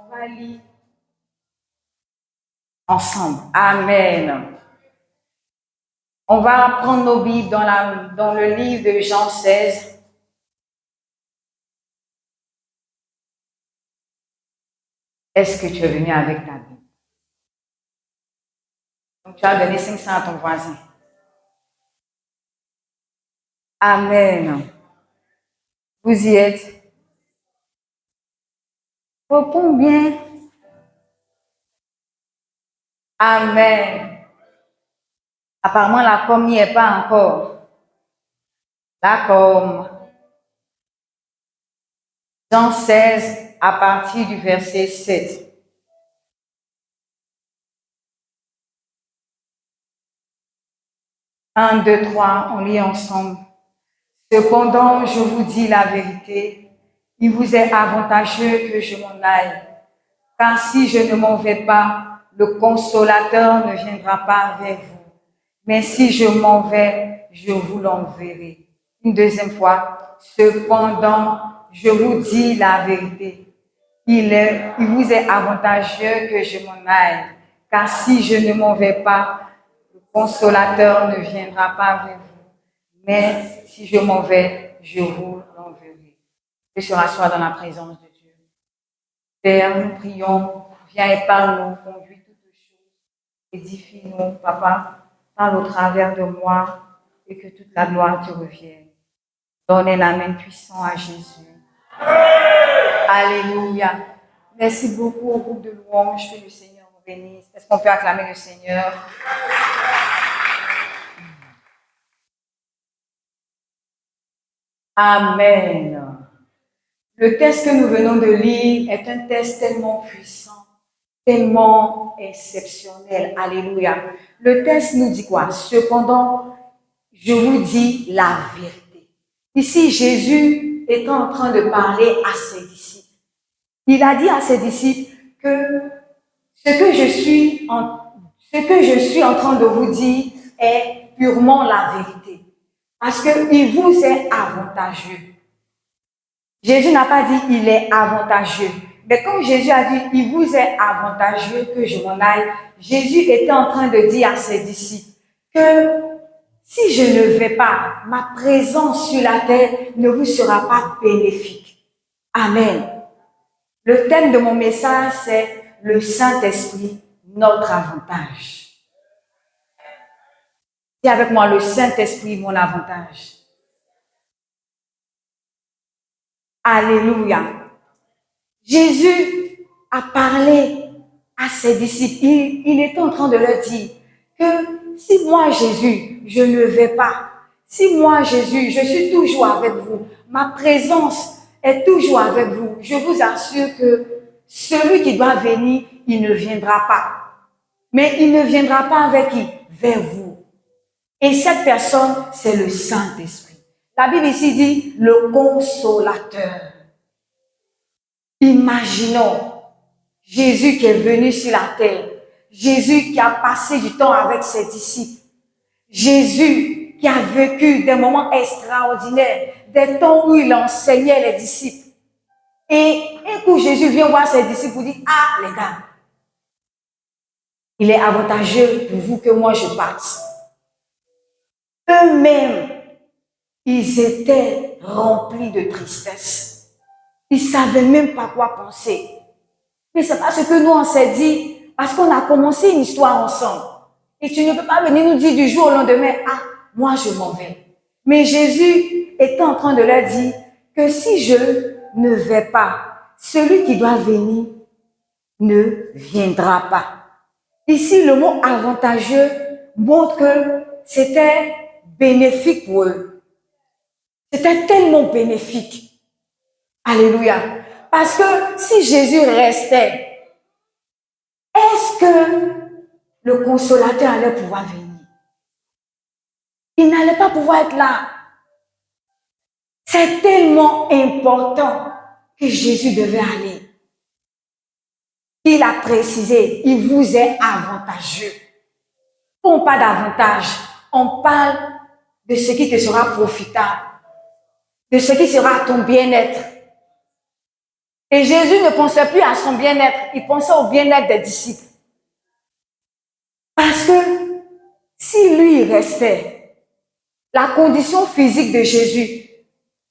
On va lire ensemble. Amen. On va prendre nos Bibles dans le livre de Jean 16. Est-ce que tu es venu avec ta Bible? Donc, tu as donné 500 à ton voisin. Amen. Vous y êtes? Réponds bien. Amen. Apparemment, la com n'y est pas encore. La com. Jean 16, à partir du verset 7. Un, deux, trois, on lit ensemble. Cependant, je vous dis la vérité, il vous est avantageux que je m'en aille. Car si je ne m'en vais pas, le consolateur ne viendra pas vers vous. Mais si je m'en vais, je vous l'enverrai. Une deuxième fois. Cependant, je vous dis la vérité. Il vous est avantageux que je m'en aille. Car si je ne m'en vais pas, le consolateur ne viendra pas vers vous. Mais si je m'en vais, je vous l'enverrai. Je se rasseoir dans la présence de Dieu. Père, nous prions, viens et parle-nous, conduis toutes choses, édifie-nous, Papa, parle au travers de moi et que toute la gloire te revienne. Donnez la main puissante à Jésus. Alléluia. Merci beaucoup au groupe de louanges, que le Seigneur vous bénisse. Est-ce qu'on peut acclamer le Seigneur? Amen. Le texte que nous venons de lire est un texte tellement puissant, tellement exceptionnel. Alléluia. Le texte nous dit quoi? Cependant, je vous dis la vérité. Ici, Jésus est en train de parler à ses disciples. Il a dit à ses disciples que ce que je suis en train de vous dire est purement la vérité. Parce qu'il vous est avantageux. Jésus n'a pas dit il est avantageux. Mais comme Jésus a dit il vous est avantageux que je m'en aille, Jésus était en train de dire à ses disciples que si je ne vais pas, ma présence sur la terre ne vous sera pas bénéfique. Amen. Le thème de mon message, c'est le Saint-Esprit, notre avantage. Dis avec moi, le Saint-Esprit, mon avantage. Alléluia. Jésus a parlé à ses disciples. Il était en train de leur dire que si moi, Jésus, je ne vais pas, si moi, Jésus, je suis toujours avec vous, ma présence est toujours avec vous, je vous assure que celui qui doit venir, il ne viendra pas. Mais il ne viendra pas avec qui? Vers vous. Et cette personne, c'est le Saint-Esprit. La Bible ici dit le consolateur. Imaginons Jésus qui est venu sur la terre, Jésus qui a passé du temps avec ses disciples, Jésus qui a vécu des moments extraordinaires, des temps où il enseignait les disciples. Et un coup, Jésus vient voir ses disciples pour dire, ah les gars, il est avantageux pour vous que moi je parte. Eux-mêmes, ils étaient remplis de tristesse. Ils ne savaient même pas quoi penser. Mais c'est parce que nous, on s'est dit, parce qu'on a commencé une histoire ensemble. Et tu ne peux pas venir nous dire du jour au lendemain, ah, moi je m'en vais. Mais Jésus était en train de leur dire que si je ne vais pas, celui qui doit venir ne viendra pas. Ici, le mot avantageux montre que c'était bénéfique pour eux. C'était tellement bénéfique. Alléluia. Parce que si Jésus restait, est-ce que le consolateur allait pouvoir venir? Il n'allait pas pouvoir être là. C'est tellement important que Jésus devait aller. Il a précisé, il vous est avantageux. On parle d'avantage, on parle de ce qui te sera profitable, de ce qui sera ton bien-être. Et Jésus ne pensait plus à son bien-être, il pensait au bien-être des disciples. Parce que si lui restait, la condition physique de Jésus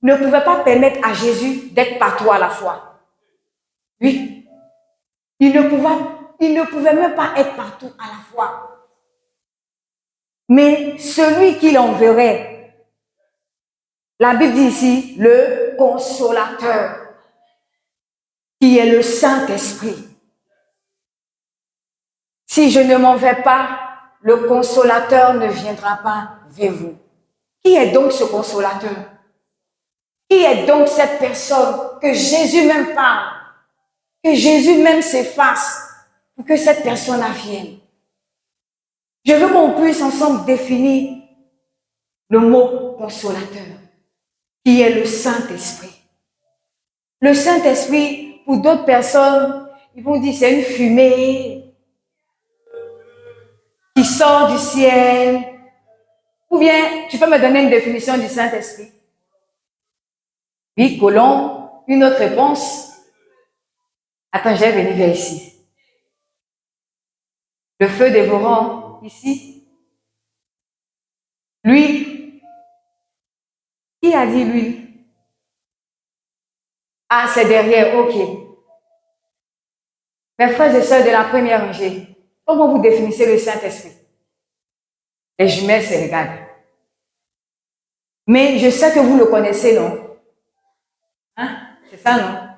ne pouvait pas permettre à Jésus d'être partout à la fois. Oui, il ne pouvait même pas être partout à la fois. Mais celui qu'il enverrait, la Bible dit ici, le consolateur, qui est le Saint-Esprit. Si je ne m'en vais pas, le consolateur ne viendra pas vers vous. Qui est donc ce consolateur? Qui est donc cette personne que Jésus même parle, que Jésus même s'efface pour que cette personne vienne? Je veux qu'on puisse ensemble définir le mot consolateur, qui est le Saint-Esprit. Le Saint-Esprit, pour d'autres personnes, ils vont dire c'est une fumée qui sort du ciel. Ou bien, tu peux me donner une définition du Saint-Esprit? Oui, Colomb, une autre réponse. Attends, je vais venir vers ici. Le feu dévorant, ici. Lui, qui a dit lui? Ah, c'est derrière, ok. Mes frères et sœurs de la première rangée, comment vous définissez le Saint-Esprit? Les jumelles se regardent. Mais je sais que vous le connaissez, non? Hein? C'est ça, non?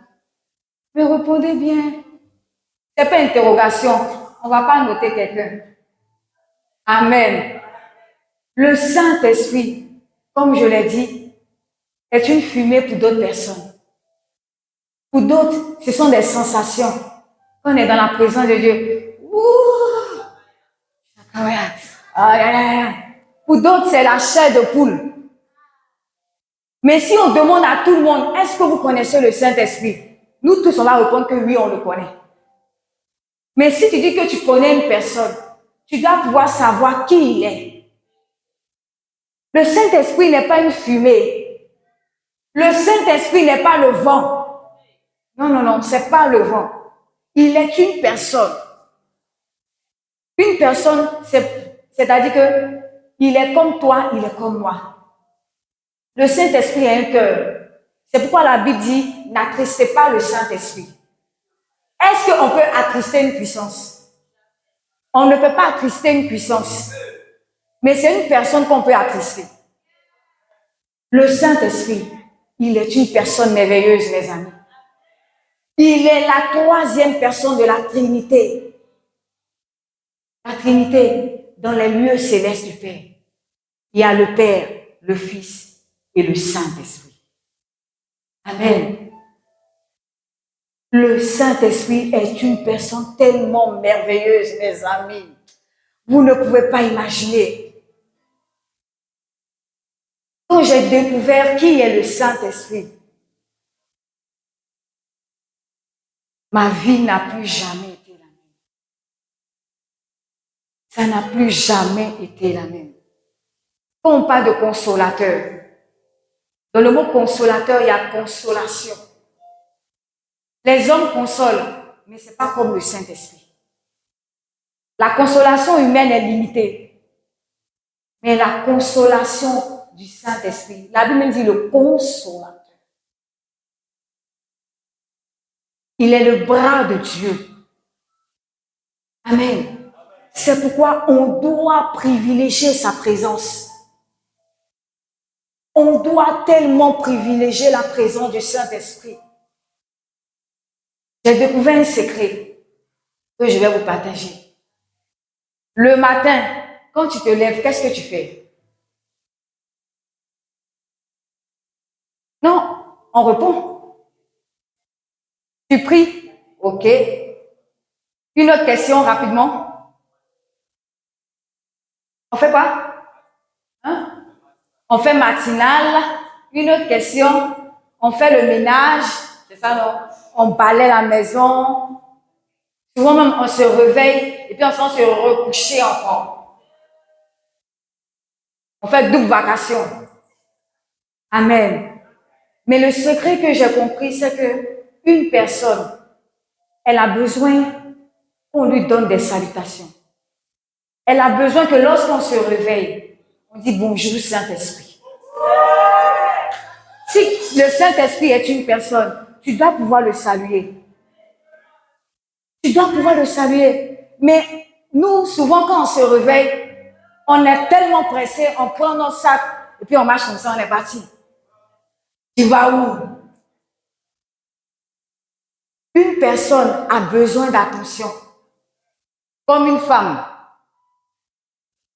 Mais répondez bien. Ce n'est pas interrogation. On ne va pas noter quelqu'un. Amen. Le Saint-Esprit, comme je l'ai dit, est une fumée pour d'autres personnes. Pour d'autres, ce sont des sensations. Quand on est dans la présence de Dieu, pour d'autres, c'est la chair de poule. Mais si on demande à tout le monde, est-ce que vous connaissez le Saint-Esprit? Nous tous, on va répondre que oui, on le connaît. Mais si tu dis que tu connais une personne, tu dois pouvoir savoir qui il est. Le Saint-Esprit n'est pas une fumée. Le Saint-Esprit n'est pas le vent. Non, non, non, c'est pas le vent. Il est une personne. Une personne, c'est-à-dire que il est comme toi, il est comme moi. Le Saint-Esprit a un cœur. C'est pourquoi la Bible dit, n'attristez pas le Saint-Esprit. Est-ce qu'on peut attrister une puissance? On ne peut pas attrister une puissance. Mais c'est une personne qu'on peut attrister. Le Saint-Esprit, il est une personne merveilleuse, mes amis. Il est la troisième personne de la Trinité. La Trinité, dans les lieux célestes du Père. Il y a le Père, le Fils et le Saint-Esprit. Amen. Le Saint-Esprit est une personne tellement merveilleuse, mes amis. Vous ne pouvez pas imaginer. Quand j'ai découvert qui est le Saint-Esprit, ma vie n'a plus jamais été la même. Ça n'a plus jamais été la même. Quand on parle de consolateur, dans le mot consolateur, il y a consolation. Les hommes consolent, mais ce n'est pas comme le Saint-Esprit. La consolation humaine est limitée. Mais la consolation du Saint-Esprit, la Bible même dit le consolateur. Il est le bras de Dieu. Amen. C'est pourquoi on doit privilégier sa présence. On doit tellement privilégier la présence du Saint-Esprit. J'ai découvert un secret que je vais vous partager. Le matin, quand tu te lèves, qu'est-ce que tu fais? Non, on répond. Tu pries? Ok. Une autre question rapidement. On fait quoi? Hein? On fait matinale. Une autre question. On fait le ménage. C'est ça, non? On balaie la maison. Souvent même, on se réveille et puis on se recoucher encore. On fait double vacation. Amen. Mais le secret que j'ai compris, c'est que une personne, elle a besoin qu'on lui donne des salutations. Elle a besoin que lorsqu'on se réveille, on dit bonjour Saint-Esprit. Si le Saint-Esprit est une personne, tu dois pouvoir le saluer. Tu dois pouvoir le saluer. Mais nous, souvent, quand on se réveille, on est tellement pressé, on prend nos sacs et puis on marche comme ça, on est parti. Tu vas où? Une personne a besoin d'attention. Comme une femme,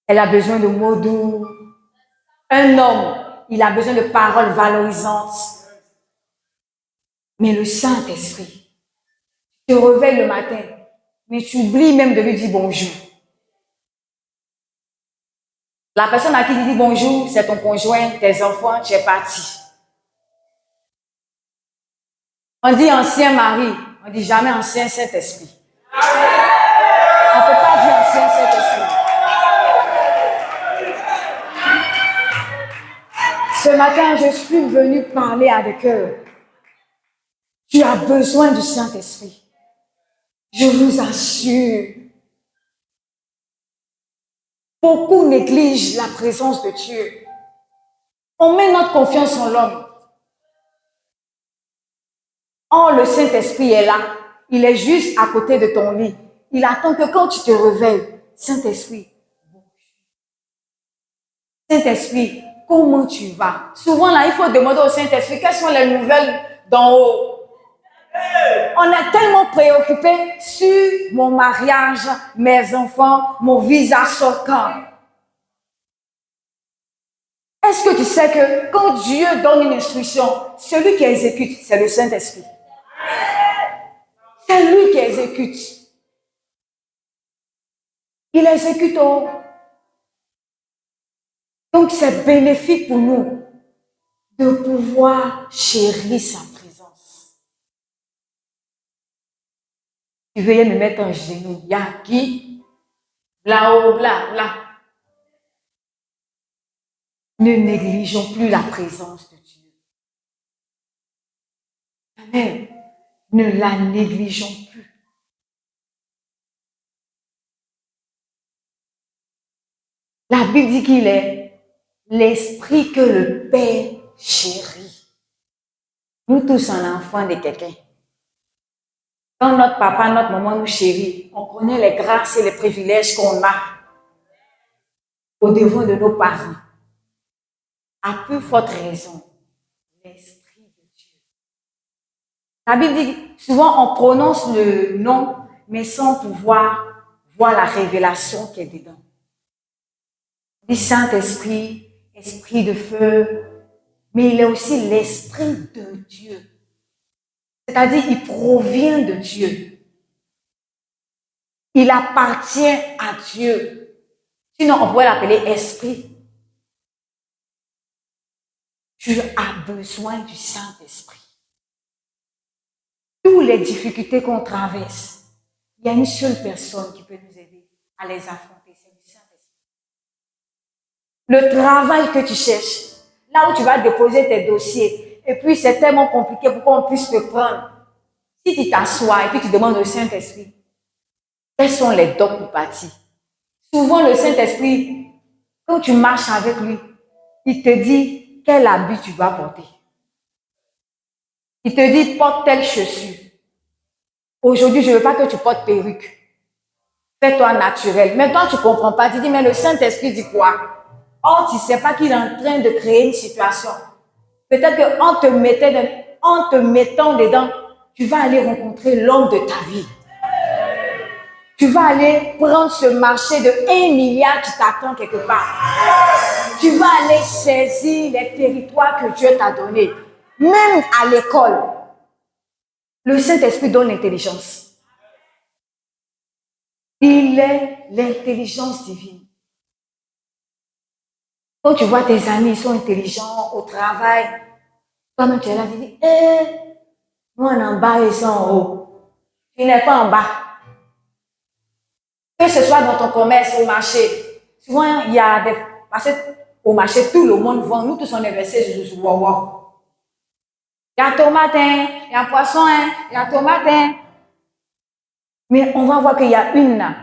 elle a besoin de mots doux. Un homme, il a besoin de paroles valorisantes. Mais le Saint-Esprit, tu te réveilles le matin, mais tu oublies même de lui dire bonjour. La personne à qui tu dis bonjour, c'est ton conjoint, tes enfants, tu es parti. On dit ancien mari, on dit jamais ancien Saint-Esprit. On ne peut pas dire ancien Saint-Esprit. Ce matin, je suis venue parler avec eux. Tu as besoin du Saint-Esprit. Je vous assure. Beaucoup négligent la présence de Dieu. On met notre confiance en l'homme. Oh, le Saint-Esprit est là. Il est juste à côté de ton lit. Il attend que quand tu te réveilles, Saint-Esprit, Saint-Esprit, comment tu vas? Souvent, là, il faut demander au Saint-Esprit quelles sont les nouvelles d'en haut. On est tellement préoccupé sur mon mariage, mes enfants, mon visa sortant. Est-ce que tu sais que quand Dieu donne une instruction, celui qui exécute, c'est le Saint-Esprit. C'est lui qui exécute. Il exécute. Donc, c'est bénéfique pour nous de pouvoir chérir sa présence. Tu veuillez me mettre en genou. Il y a qui? Là-haut, là. Ne négligeons plus la présence de Dieu. Amen. Ne la négligeons plus. La Bible dit qu'il est l'esprit que le Père chérit. Nous tous, on est enfants de quelqu'un. Quand notre papa, notre maman nous chérit, on connaît les grâces et les privilèges qu'on a au devant de nos parents. À plus forte raison, l'esprit de Dieu. La Bible dit, souvent on prononce le nom, mais sans pouvoir voir la révélation qui est dedans. Le Saint-Esprit, esprit de feu, mais il est aussi l'esprit de Dieu. C'est-à-dire, il provient de Dieu. Il appartient à Dieu. Sinon, on pourrait l'appeler esprit. Tu as besoin du Saint-Esprit. Toutes les difficultés qu'on traverse, il y a une seule personne qui peut nous aider à les affronter, c'est le Saint-Esprit. Le travail que tu cherches, là où tu vas déposer tes dossiers, et puis c'est tellement compliqué pour qu'on puisse te prendre. Si tu t'assois et puis tu demandes au Saint-Esprit, quels sont les dons pour partir? Souvent, le Saint-Esprit, quand tu marches avec lui, il te dit quel habit tu dois porter. Il te dit porte telle chaussure. Aujourd'hui, je ne veux pas que tu portes perruque. Fais-toi naturel. Mais toi, tu ne comprends pas. Tu dis, mais le Saint-Esprit dit quoi? Or, tu ne sais pas qu'il est en train de créer une situation. Peut-être qu'en te mettant dedans, tu vas aller rencontrer l'homme de ta vie. Tu vas aller prendre ce marché de 1 milliard qui t'attend quelque part. Tu vas aller saisir les territoires que Dieu t'a donnés. Même à l'école, le Saint-Esprit donne l'intelligence. Il est l'intelligence divine. Quand tu vois tes amis, ils sont intelligents au travail, toi-même tu es là, tu dis, nous on est en bas et ils sont en haut. Tu n'es pas en bas. Que ce soit dans ton commerce, au marché, souvent il y a des... Parce qu'au marché, tout le monde vend. Nous tous on est versés sur wow. Il y a tomate, il y a poisson, il y a tomate. Mais on va voir qu'il y a une là.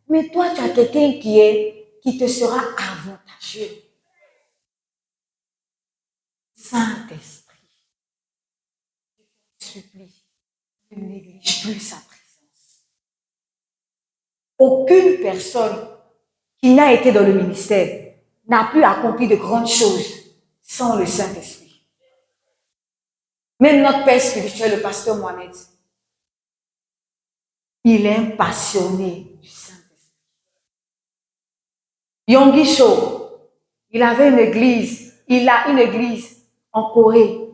Mais toi, tu as quelqu'un qui te sera avantageux. Saint-Esprit, je te supplie, ne néglige plus sa présence. Aucune personne qui n'a été dans le ministère n'a pu accomplir de grandes choses sans le Saint-Esprit. Même notre père spirituel, le pasteur Mohamed, il est un passionné du Saint-Esprit. Yonggi Cho, il avait une église, il a une église en Corée.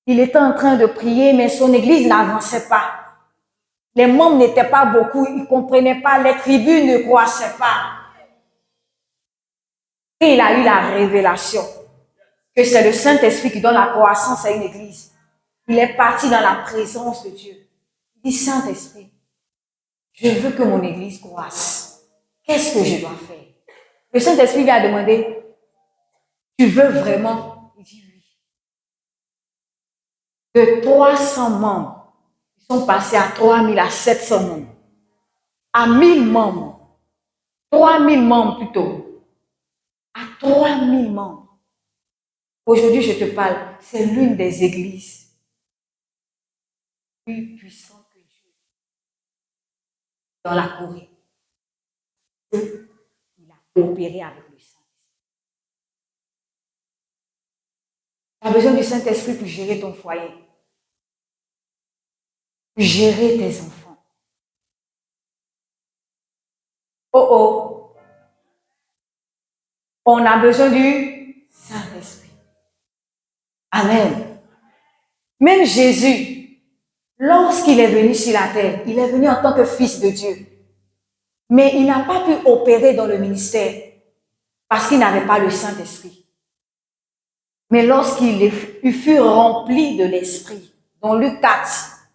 Il était en train de prier, mais son église n'avançait pas. Les membres n'étaient pas beaucoup, ils ne comprenaient pas, les tribus ne croissaient pas. Et il a eu la révélation que c'est le Saint-Esprit qui donne la croissance à une église. Il est parti dans la présence de Dieu. Il dit, Saint-Esprit, je veux que mon église croisse. Qu'est-ce que je dois faire? Le Saint-Esprit lui a demandé, tu veux vraiment? Il dit oui. De 300 membres, ils sont passés à 3000, à 700 membres, à 1000 membres, 3000 membres plutôt, à 3000 membres. Aujourd'hui, je te parle, c'est l'une des églises plus puissantes que Dieu dans la Corée. Il a coopéré avec le Saint-Esprit. Tu as besoin du Saint-Esprit pour gérer ton foyer, pour gérer tes enfants. Oh oh, on a besoin du Saint-Esprit. Amen. Même Jésus, lorsqu'il est venu sur la terre, il est venu en tant que fils de Dieu. Mais il n'a pas pu opérer dans le ministère parce qu'il n'avait pas le Saint-Esprit. Mais lorsqu'il fut rempli de l'Esprit, dans Luc 4,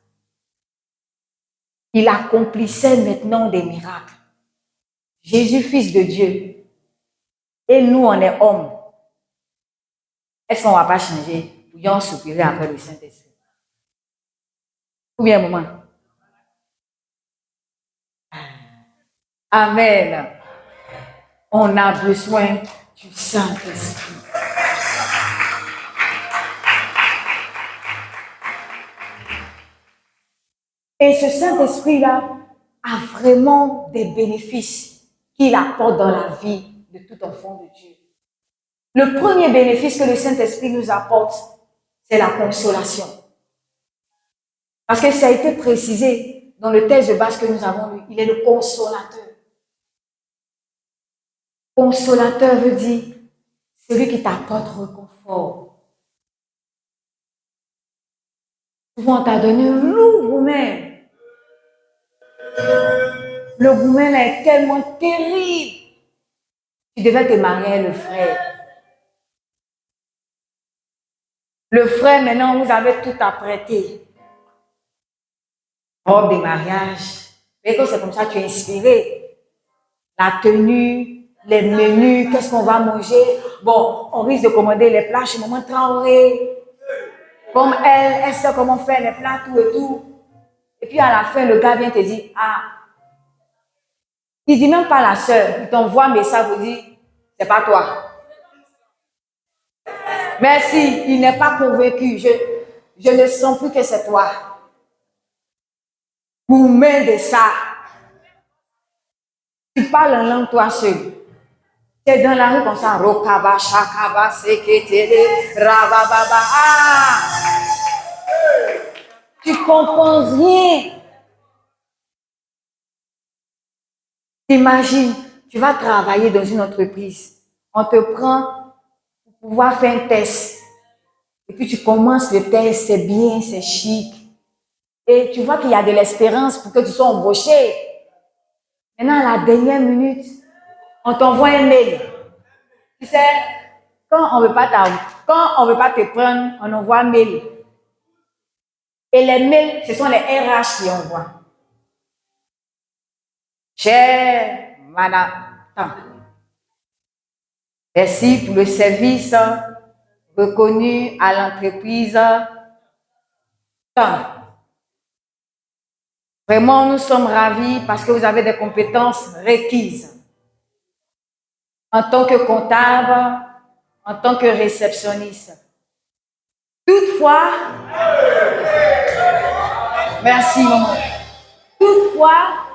il accomplissait maintenant des miracles. Jésus, fils de Dieu, et nous, on est hommes. Est-ce qu'on ne va pas changer pour y en soupirer après le Saint-Esprit? Ou bien un moment? Amen. On a besoin du Saint-Esprit. Et ce Saint-Esprit-là a vraiment des bénéfices qu'il apporte dans la vie de tout enfant de Dieu. Le premier bénéfice que le Saint-Esprit nous apporte, c'est la consolation. Parce que ça a été précisé dans le texte de base que nous avons lu, il est le consolateur. Consolateur veut dire celui qui t'apporte réconfort. Souvent, on t'a donné un lourd gourmet. Le gourmet là est tellement terrible. Tu devais te marier avec le frère. Le frère, maintenant, vous avez tout apprêté. Robe de mariage. Et quand c'est comme ça, tu es inspiré. La tenue, les menus, qu'est-ce qu'on va manger. Bon, on risque de commander les plats chez Maman Traoré. Comme elle sait comment faire les plats, tout et tout. Et puis à la fin, le gars vient te dire, ah, il dit même pas la sœur, il t'envoie un message pour dire, c'est pas toi. Merci, il n'est pas convaincu. Je ne sens plus que c'est toi. Gourmet de ça. Tu parles en langue toi seul. Tu es dans la rue comme ça. Rokaba, shakaba, seketele, rabababa. Ah! Tu comprends rien. Imagine, tu vas travailler dans une entreprise. On te prend pour pouvoir faire un test. Et puis tu commences le test, c'est bien, c'est chic. Et tu vois qu'il y a de l'espérance pour que tu sois embauché. Maintenant, à la dernière minute, on t'envoie un mail. Tu sais, quand on ne veut pas te prendre, on envoie un mail. Et les mails, ce sont les RH qui envoient. Chère madame, merci pour le service reconnu à l'entreprise Vraiment, nous sommes ravis parce que vous avez des compétences requises en tant que comptable, en tant que réceptionniste. Toutefois, merci maman. Toutefois,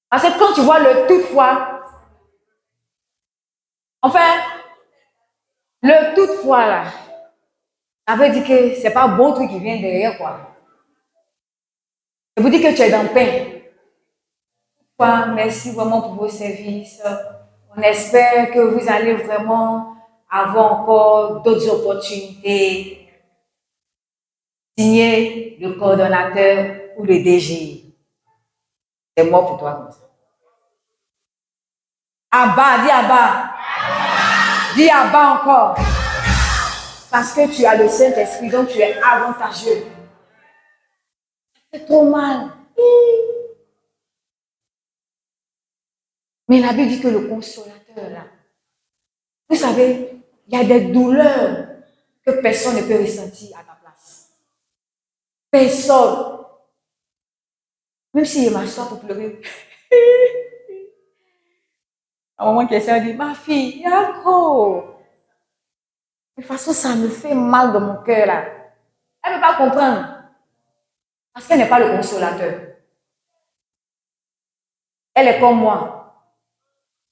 parce que quand tu vois le toutefois, enfin, le toutefois là, ça veut dire que c'est pas un bon truc qui vient derrière quoi. Ça veut dire que tu es dans le pain. Merci vraiment pour vos services. On espère que vous allez vraiment avoir encore d'autres opportunités. Signé le coordonnateur ou le DG. C'est moi pour toi comme ça. Abba, dis Abba. Dis Abba encore. Parce que tu as le Saint-Esprit, donc tu es avantageux. Ça fait trop mal. Mais la Bible dit que le consolateur, là, vous savez, il y a des douleurs que personne ne peut ressentir à ta place. Personne. Même si je m'assois pour pleurer. À un moment, quelqu'un dit, ma fille, il y a gros. De toute façon, ça me fait mal dans mon cœur, là. Elle ne peut pas comprendre. Parce qu'elle n'est pas le consolateur. Elle est comme moi.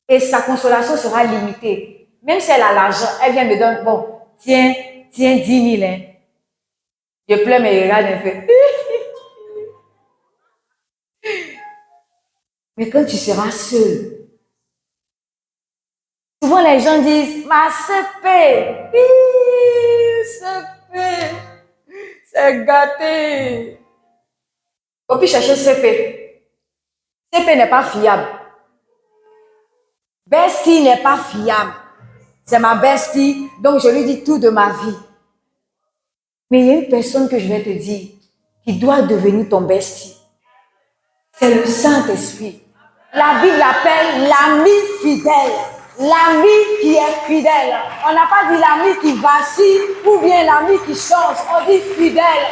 Et sa consolation sera limitée. Même si elle a l'argent, elle vient me donner, bon, tiens 10 000. Hein. Je pleure, mais je regarde un peu. Mais quand tu seras seul, souvent les gens disent, ma CP, CP, c'est gâté. On peut chercher CP. CP n'est pas fiable. Bestie n'est pas fiable. C'est ma bestie, donc je lui dis tout de ma vie. Mais il y a une personne que je vais te dire qui doit devenir ton bestie. C'est le Saint-Esprit. La Bible l'appelle l'ami fidèle. L'ami qui est fidèle. On n'a pas dit l'ami qui vacille ou bien l'ami qui change. On dit fidèle.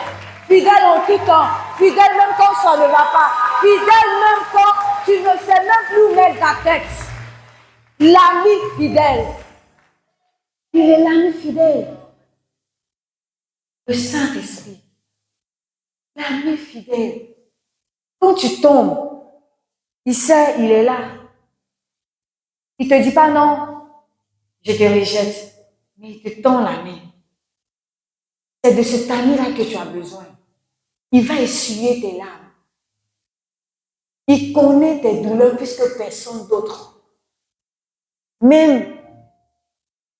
Fidèle en tout temps. Fidèle même quand ça ne va pas. Fidèle même quand tu ne sais même plus où mettre ta tête. L'ami fidèle. Il est l'ami fidèle. Le Saint-Esprit. L'ami fidèle. Quand tu tombes, il sait, il est là. Il ne te dit pas non, je te rejette, mais il te tend la main. C'est de cet ami-là que tu as besoin. Il va essuyer tes larmes. Il connaît tes douleurs plus que personne d'autre. Même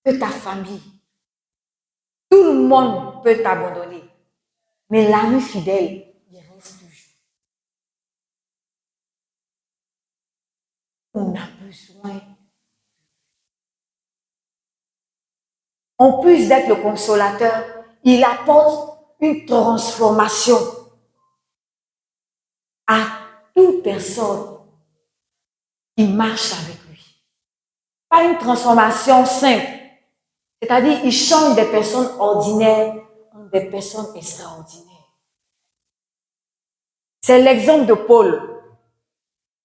que ta famille. Tout le monde peut t'abandonner. Mais l'ami fidèle, il reste toujours. On a besoin. En plus d'être le consolateur, il apporte une transformation à toute personne qui marche avec lui. Pas une transformation simple. C'est-à-dire, il change des personnes ordinaires en des personnes extraordinaires. C'est l'exemple de Paul.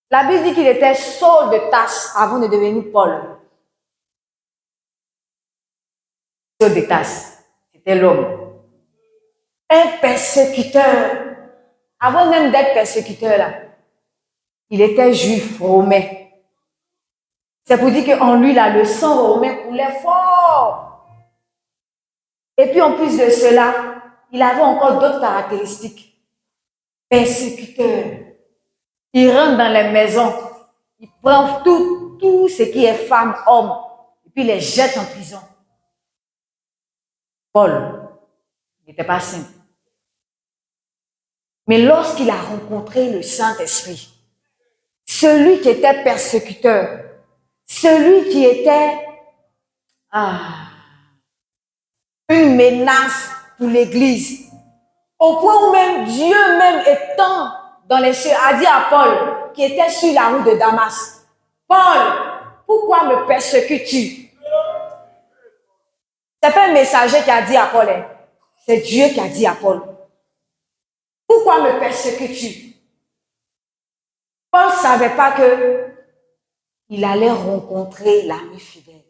La Bible dit qu'il était Saul de Tarse avant de devenir Paul. Saul de Tarse, c'était l'homme. Un persécuteur. Avant même d'être persécuteur, là, il était juif romain. C'est pour dire qu'en lui, là, le sang romain coulait fort. Et puis, en plus de cela, il avait encore d'autres caractéristiques. Persécuteur. Il rentre dans les maisons. Il prend tout ce qui est femme, homme, et puis il les jette en prison. Paul n'était pas saint. Mais lorsqu'il a rencontré le Saint-Esprit, celui qui était persécuteur, celui qui était une menace pour l'Église, au point où même Dieu même étant dans les cieux a dit à Paul, qui était sur la route de Damas, Paul, pourquoi me persécutes-tu? C'est pas un messager qui a dit à Paul, hein. C'est Dieu qui a dit à Paul. Pourquoi me persécutes-tu? Paul ne savait pas qu'il allait rencontrer l'ami fidèle.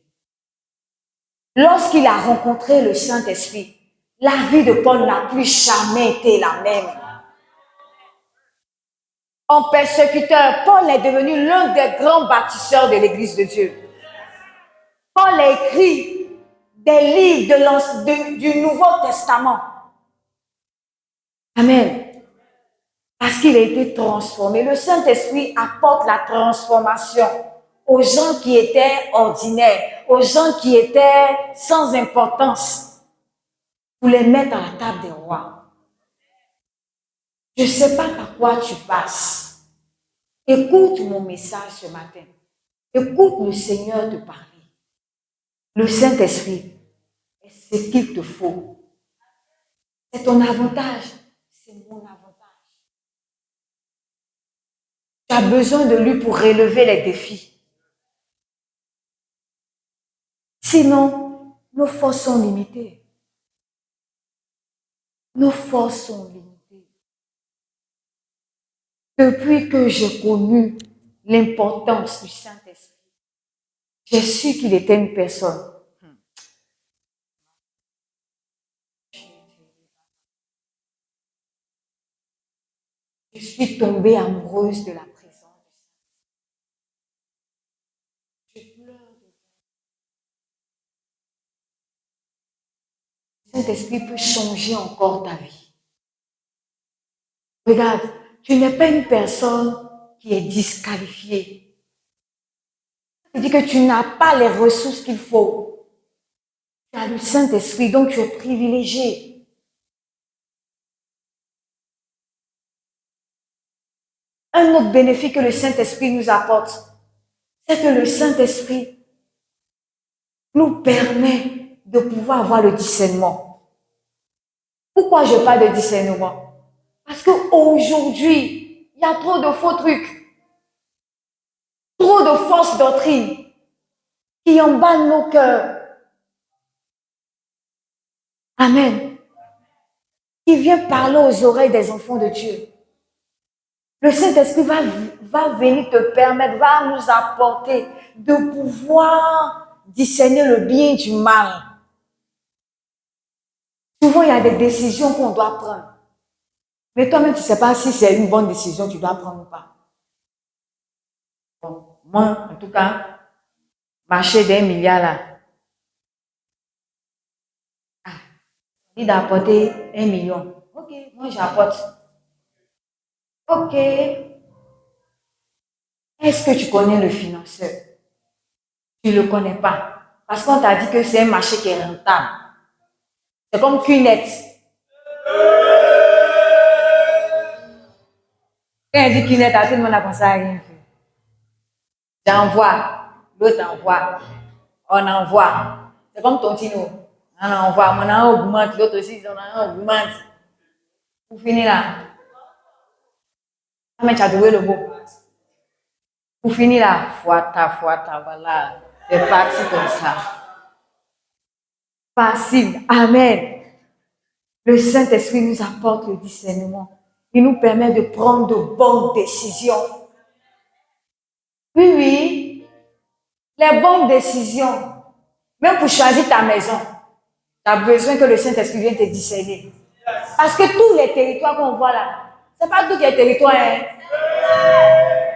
Lorsqu'il a rencontré le Saint-Esprit, la vie de Paul n'a plus jamais été la même. En persécuteur, Paul est devenu l'un des grands bâtisseurs de l'Église de Dieu. Paul a écrit des livres du Nouveau Testament. Amen. Parce qu'il a été transformé. Le Saint-Esprit apporte la transformation aux gens qui étaient ordinaires, aux gens qui étaient sans importance, pour les mettre à la table des rois. Je ne sais pas par quoi tu passes. Écoute mon message ce matin. Écoute le Seigneur te parler. Le Saint-Esprit est ce qu'il te faut. C'est ton avantage. C'est mon avantage. Tu as besoin de lui pour relever les défis. Sinon, nos forces sont limitées. Nos forces sont limitées. Depuis que j'ai connu l'importance du Saint-Esprit, j'ai su qu'il était une personne. Je suis tombée amoureuse de la présence du Saint-Esprit. Je pleure. Le Saint-Esprit peut changer encore ta vie. Regarde, tu n'es pas une personne qui est disqualifiée. Ça veut dire que tu n'as pas les ressources qu'il faut. Tu as le Saint-Esprit, donc tu es privilégié. Un autre bénéfice que le Saint-Esprit nous apporte, c'est que le Saint-Esprit nous permet de pouvoir avoir le discernement. Pourquoi je parle de discernement? Parce qu'aujourd'hui, il y a trop de faux trucs, trop de fausses doctrines qui emballent nos cœurs. Amen. Qui vient parler aux oreilles des enfants de Dieu. Le Saint-Esprit va venir te permettre, va nous apporter de pouvoir discerner le bien du mal. Souvent, il y a des décisions qu'on doit prendre. Mais toi-même, tu ne sais pas si c'est une bonne décision que tu dois prendre ou pas. Bon, moi, en tout cas, marché d'1 milliard là. Ah, il d'apporter 1 million. Ok, moi j'apporte. Ok. Est-ce que tu connais le financeur? Tu ne le connais pas. Parce qu'on t'a dit que c'est un marché qui est rentable. C'est comme Qnet. Quand il dit Qnet, tout le monde a pensé à rien faire. J'envoie. L'autre envoie. On envoie. C'est comme Tontino. On envoie. Mon en augmente. L'autre aussi, on en augmente. Pour finir là. Mais tu as trouvé le mot. Pour finir là. Fouata, voilà. C'est parti comme ça. Facile. Amen. Le Saint-Esprit nous apporte le discernement. Il nous permet de prendre de bonnes décisions. Oui, oui. Les bonnes décisions. Même pour choisir ta maison, tu as besoin que le Saint-Esprit vienne te discerner. Parce que tous les territoires qu'on voit là, ce n'est pas tous les territoires. Hein.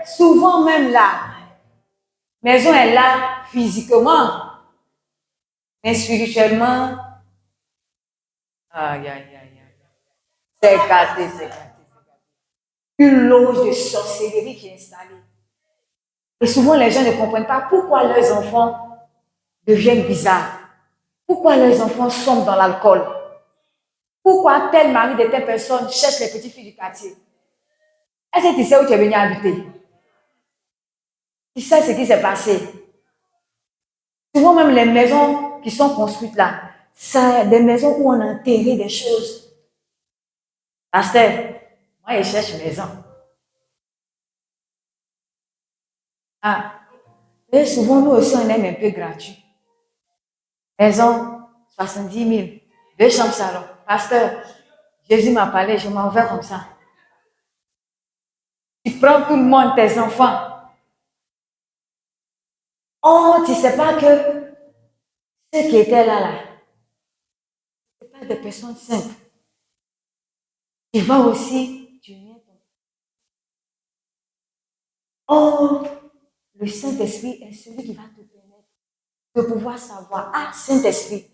Souvent même là, la maison est là physiquement, mais spirituellement, aïe, aïe, aïe, aïe. C'est gâté, c'est gâté. Une loge de sorcellerie qui est installée. Et souvent, les gens ne comprennent pas pourquoi leurs enfants deviennent bizarres. Pourquoi leurs enfants sombrent dans l'alcool. Pourquoi tel mari de telle personne cherche les petites filles du quartier. Est-ce que tu sais où tu es venu habiter? Tu sais ce qui s'est passé? Souvent même les maisons qui sont construites là, c'est des maisons où on a enterré des choses. Pasteur, moi je cherche une maison. Ah, et souvent nous aussi on aime un peu gratuit. Maison 70 000, 2 chambres salon. Pasteur, Jésus m'a parlé, je m'en vais comme ça. Tu prends tout le monde, tes enfants. Oh, tu ne sais pas que ceux qui étaient là, ce pas des personnes simples. Tu vas aussi, tu viens. Oh, le Saint-Esprit est celui qui va te permettre de pouvoir savoir, ah, Saint-Esprit,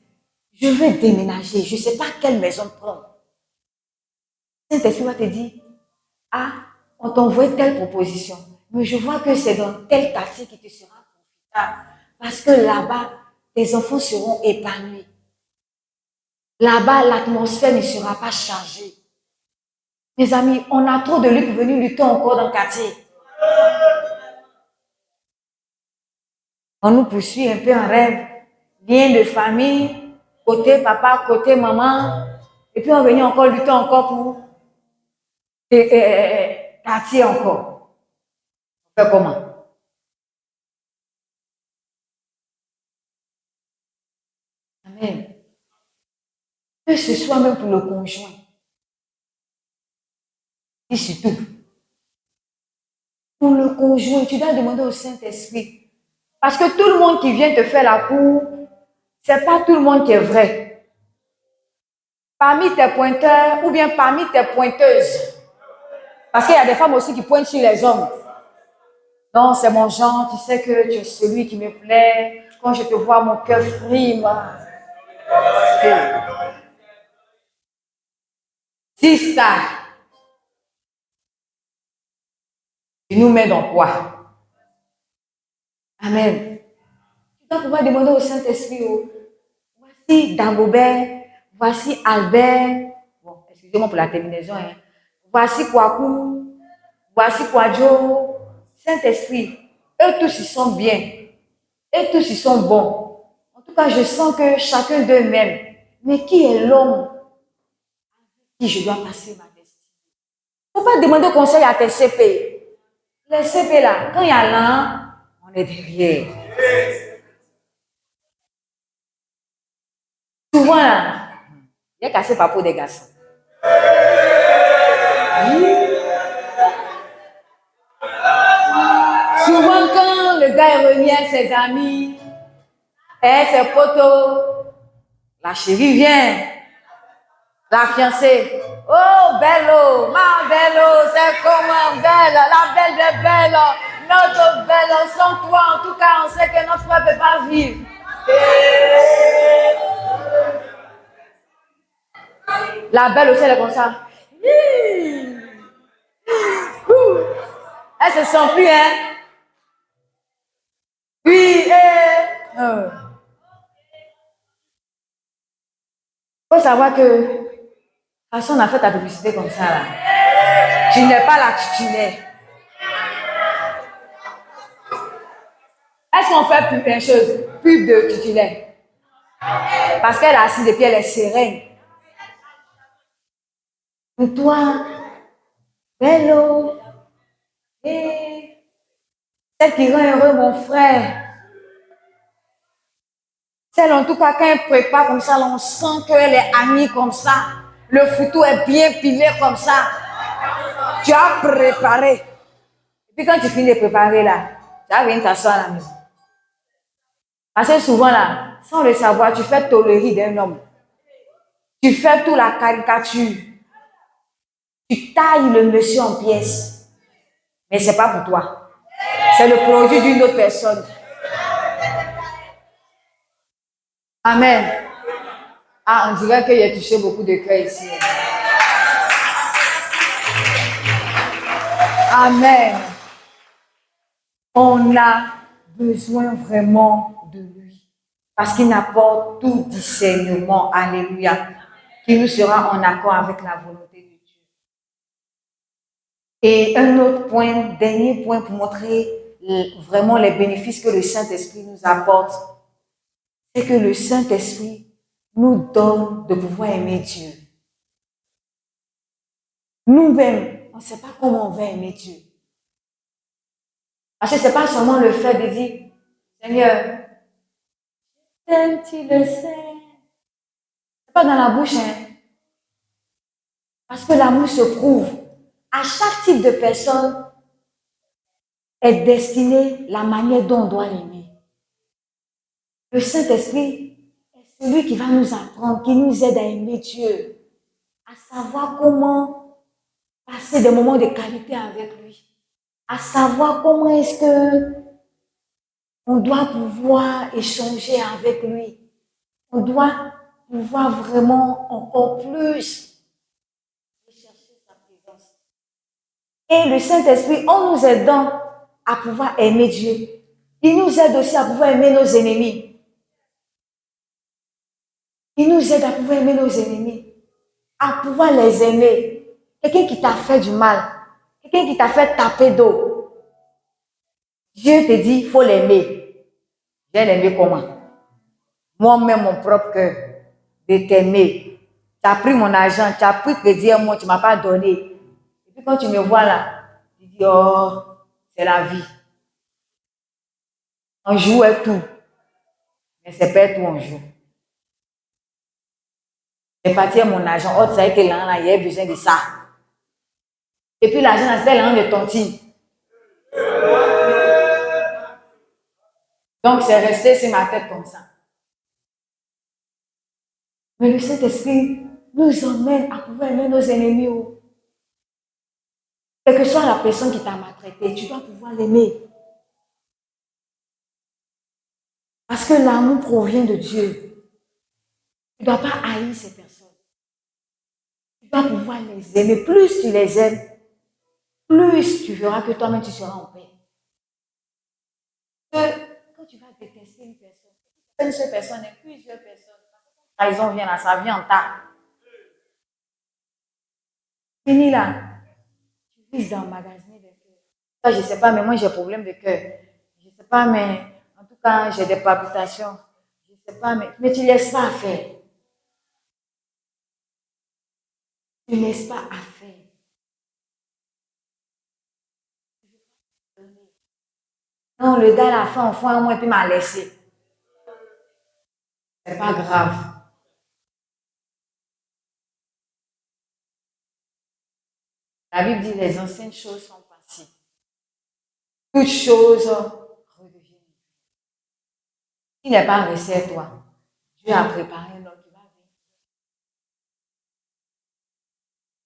je veux déménager, je ne sais pas quelle maison prendre. Saint-Esprit va te dire, ah, on t'a envoyé telle proposition, mais je vois que c'est dans tel quartier qui te sera profitable, parce que là-bas, tes enfants seront épanouis. Là-bas, l'atmosphère ne sera pas changée. Mes amis, on a trop de luttes pour venir lutter encore dans le quartier. On nous poursuit un peu en rêve, lien de famille, côté papa, côté maman, et puis on vient encore lutter encore pour quartier encore. On fait comment? Amen. Que ce soit même pour le conjoint. Et surtout, pour le conjoint, tu dois demander au Saint-Esprit. Parce que tout le monde qui vient te faire la cour, c'est pas tout le monde qui est vrai. Parmi tes pointeurs ou bien parmi tes pointeuses, parce qu'il y a des femmes aussi qui pointent sur les hommes. Non, c'est mon genre, tu sais que tu es celui qui me plaît. Quand je te vois, mon cœur frime. Sista, tu nous mets dans quoi? Amen. Tu dois pouvoir demander au Saint-Esprit, oh, voici Dagobert, voici Albert, bon, excusez-moi pour la terminaison, hein. Voici Kwaku, voici Kwadjo, Saint-Esprit, eux tous ils sont bien, eux tous ils sont bons. En tout cas, je sens que chacun d'eux m'aime. Mais qui est l'homme qui je dois passer ma destinée? Il ne faut pas demander conseil à tes CP. Les CP là, quand il y a l'un, on est derrière. Souvent là, il est cassé par peau des garçons. Souvent, quand le gars revient à ses amis et ses potos, la chérie vient, la fiancée. Oh, bello, ma bello, c'est comment belle, la belle des belles, notre belle, sans toi, en tout cas, on sait que notre frère ne peut pas vivre. La belle aussi, elle est comme ça. Elle se sent plus, hein? Oui, faut savoir que, façon, on a fait ta publicité comme ça, là. Tu n'es pas la titulaire. Est-ce qu'on fait plus une chose, plus de titulaire? Parce qu'elle est assise et puis elle est sereine. Mais toi, bello, et celle qui rend heureux mon frère. Celle en tout cas, quand elle prépare comme ça, on sent qu'elle est amie comme ça. Le photo est bien pilé comme ça. Tu as préparé. Et puis quand tu finis de préparer là, tu vas venir t'asseoir à la maison. Parce que souvent là, sans le savoir, tu fais tolérer d'un homme. Tu fais toute la caricature. Tu tailles le monsieur en pièces. Mais ce n'est pas pour toi. C'est le produit d'une autre personne. Amen. Ah, on dirait qu'il a touché beaucoup de cœurs ici. Amen. On a besoin vraiment de lui. Parce qu'il apporte tout discernement. Alléluia. Qui nous sera en accord avec la volonté de Dieu. Et un autre point, dernier point pour montrer vraiment les bénéfices que le Saint-Esprit nous apporte, c'est que le Saint-Esprit nous donne de pouvoir aimer Dieu. Nous-mêmes, on ne sait pas comment on va aimer Dieu. Parce que ce n'est pas seulement le fait de dire, Seigneur, t'aimes, tu le sais. Pas dans la bouche, hein. Parce que l'amour se prouve. À chaque type de personne est destinée la manière dont on doit l'aimer. Le Saint-Esprit est celui qui va nous apprendre, qui nous aide à aimer Dieu, à savoir comment passer des moments de qualité avec lui, à savoir comment est-ce que on doit pouvoir échanger avec lui. On doit pouvoir vraiment encore plus rechercher sa présence. Et le Saint-Esprit, en nous aidant à pouvoir aimer Dieu, il nous aide aussi à pouvoir aimer nos ennemis. Il nous aide à pouvoir aimer nos ennemis, à pouvoir les aimer. Quelqu'un qui t'a fait du mal, quelqu'un qui t'a fait taper d'eau, Dieu te dit, il faut l'aimer. Je vais l'aimer comment? Moi-même, mon propre cœur, de t'aimer. Tu as pris mon argent, tu as pris crédit à moi, tu ne m'as pas donné. Et puis quand tu me vois là, tu dis, oh, c'est la vie. On joue et tout. Mais c'est pas tout, on joue. J'ai parti à mon argent, oh, tu savais que là, il y a besoin de ça. Et puis l'argent, c'était l'argent de ton team. Donc, c'est resté sur ma tête comme ça. Mais le Saint-Esprit nous emmène à pouvoir aimer nos ennemis. Quelle que soit la personne qui t'a maltraité, tu dois pouvoir l'aimer. Parce que l'amour provient de Dieu. Tu ne dois pas haïr ces personnes. Tu dois pouvoir les aimer. Plus tu les aimes, plus tu verras que toi-même tu seras en paix. Quand tu vas détester une seule personne et plusieurs personnes, la trahison vient là, ça vient en tas. Fini là. Tu vis dans le magasin de cœur. Je ne sais pas, mais moi j'ai un problème de cœur. Je ne sais pas, mais en tout cas, j'ai des palpitations. Je ne sais pas, mais tu ne laisses pas faire. Tu ne laisses pas faire. Non, le gars, à la fin, au fond, un mois, et puis m'a laissé. C'est pas grave. La Bible dit les anciennes choses sont passées. Toutes choses redeviennent. Il n'est pas resté à toi. Dieu a préparé un homme qui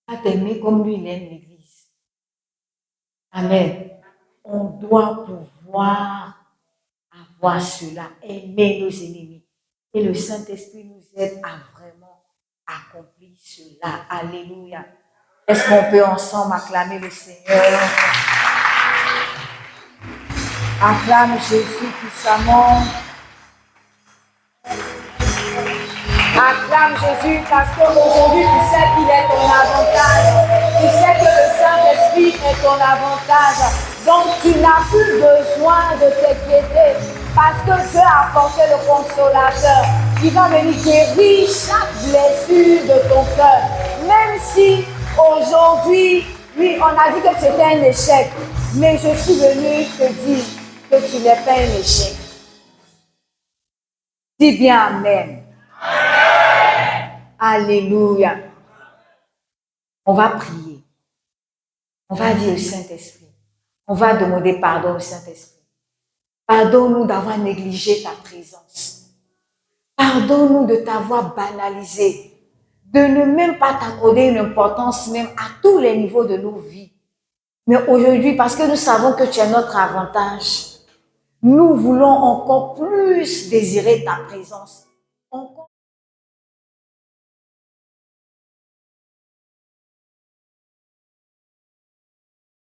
va t'aimer comme lui, il aime l'Église. Amen. On doit pouvoir avoir cela, aimer nos ennemis. Et le Saint-Esprit nous aide à vraiment accomplir cela. Alléluia. Est-ce qu'on peut ensemble acclamer le Seigneur? Acclame Jésus puissamment. Acclame Jésus parce qu'aujourd'hui tu sais qu'il est ton avantage. Tu sais que le Saint-Esprit est ton avantage. Donc tu n'as plus besoin de t'inquiéter parce que Dieu a apporté le consolateur. Il va venir guérir chaque blessure de ton cœur. Même si aujourd'hui, oui, on a dit que c'était un échec. Mais je suis venue te dire que tu n'es pas un échec. Dis bien Amen. Alléluia. On va prier. On va dire au Saint-Esprit. On va demander pardon au Saint-Esprit. Pardonne-nous d'avoir négligé ta présence. Pardonne-nous de t'avoir banalisé. De ne même pas t'accorder une importance même à tous les niveaux de nos vies. Mais aujourd'hui, parce que nous savons que tu es notre avantage, nous voulons encore plus désirer ta présence. Encore